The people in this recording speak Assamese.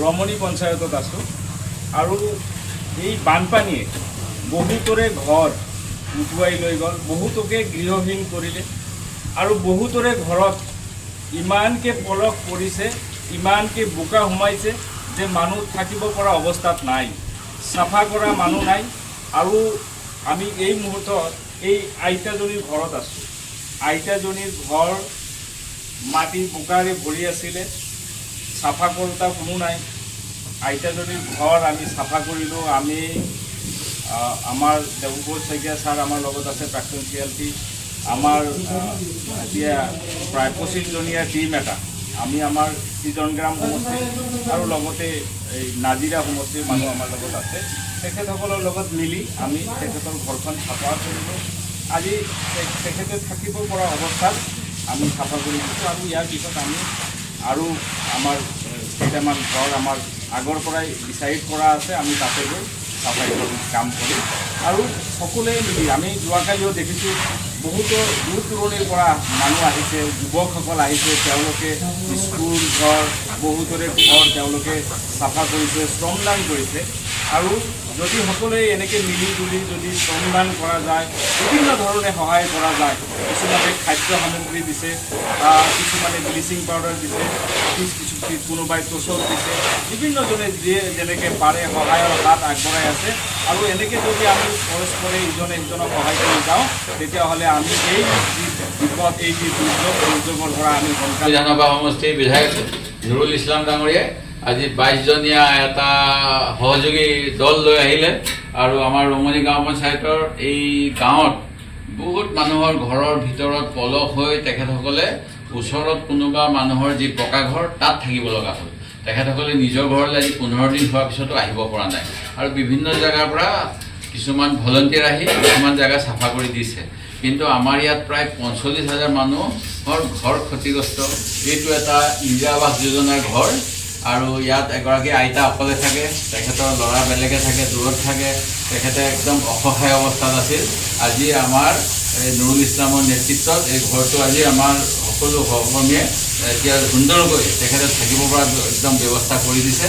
ৰমণী পঞ্চায়তত আছোঁ আৰু এই বানপানীয়ে বহুতৰে ঘৰ উটুৱাই লৈ গ'ল, বহুতকে গৃহহীন কৰিলে আৰু বহুতৰে ঘৰত ইমানকৈ পলস পৰিছে, ইমানকৈ বোকা সোমাইছে যে মানুহ থাকিব পৰা অৱস্থাত নাই, চাফা কৰা মানুহ নাই। আৰু আমি এই মুহূৰ্তত এই আইতাজনীৰ ঘৰত আছোঁ। আইতাজনীৰ ঘৰ মাটি বোকাৰে ভৰি আছিলে, চাফা কৰোঁতা কোনো নাই। আইতাজনীৰ ঘৰ আমি চাফা কৰিলোঁ। আমি আমাৰ দেৱকুমাৰ শইকীয়া ছাৰ আমাৰ লগত আছে, প্ৰাক্তন CLP। আমাৰ এতিয়া প্ৰায় 25জনীয়া টিম এটা, আমি আমাৰ সৃজনগ্ৰাম সমষ্টি আৰু লগতে এই নাজিৰা সমষ্টিৰ মানুহ আমাৰ লগত আছে। তেখেতসকলৰ লগত মিলি আমি তেখেতৰ ঘৰখন চাফা কৰিলোঁ। আজি তেখেতে থাকিব পৰা অৱস্থাত আমি চাফা কৰি দিছোঁ আৰু ইয়াৰ পিছত আমি আৰু আমাৰ কেইটামান ঘৰ আমাৰ আগৰ পৰাই ডিচাইড কৰা আছে, আমি তাতে গৈ চাফাই কাম কৰিম। আৰু সকলোৱে মিলি আমি যোৱাকালিও দেখিছোঁ বহুতো দূৰ দূৰণিৰ পৰা মানুহ আহিছে, যুৱকসকল আহিছে, তেওঁলোকে স্কুল ঘৰ বহুতৰে ঘৰ তেওঁলোকে চাফা কৰিছে, শ্ৰমদান কৰিছে। আৰু যদি সকলোৱে এনেকৈ মিলি জুলি যদি শ্ৰমদান কৰা যায়, বিভিন্ন ধৰণে সহায় কৰা যায়, কিছুমানে খাদ্য সামগ্ৰী দিছে, কিছুমানে ব্লিচিং পাউডাৰ দিছে, কোনোবাই তোষক দিছে, বিভিন্নজনে যিয়ে যেনেকৈ পাৰে সহায়ৰ হাত আগবঢ়াই আছে। আৰু এনেকৈ যদি আমি পৰস্পৰে ইজনে সিজনক সহায় কৰি যাওঁ, তেতিয়াহ'লে আমি এই যি বিপদ, এই যি দুৰ্যোগৰ পৰা আমি বিধানসভা সমষ্টিৰ বিধায়ক নুৰুল ইছলাম ডাঙৰীয়াই আজি 22জনীয়া এটা সহযোগী দল লৈ আহিলে আৰু আমাৰ ৰমণী গাঁও পঞ্চায়তৰ এই গাঁৱত বহুত মানুহৰ ঘৰৰ ভিতৰত পলস হৈ তেখেতসকলে ওচৰত কোনোবা মানুহৰ যি পকা ঘৰ তাত থাকিব লগা হ'ল। তেখেতসকলে নিজৰ ঘৰলৈ আজি 15 দিন হোৱাৰ পিছতো আহিব পৰা নাই আৰু বিভিন্ন জেগাৰ পৰা কিছুমান ভলণ্টিয়াৰ আহি কিছুমান জেগা চাফা কৰি দিছে। কিন্তু আমাৰ ইয়াত প্ৰায় 45,000 মানুহৰ ঘৰ ক্ষতিগ্ৰস্ত। এইটো এটা ইন্দিৰা আৱাস যোজনাৰ ঘৰ আৰু ইয়াত এগৰাকী আইতা অকলে থাকে, তেখেতৰ ল'ৰা বেলেগে থাকে, দূৰত থাকে, তেখেতে একদম অসহায় অৱস্থাত আছিল। আজি আমাৰ নুৰুল ইছলামৰ নেতৃত্বত এই ঘৰটো আজি আমাৰ সকলো সহকৰ্মীয়ে এতিয়া সুন্দৰকৈ তেখেতে থাকিব পৰা একদম ব্যৱস্থা কৰি দিছে।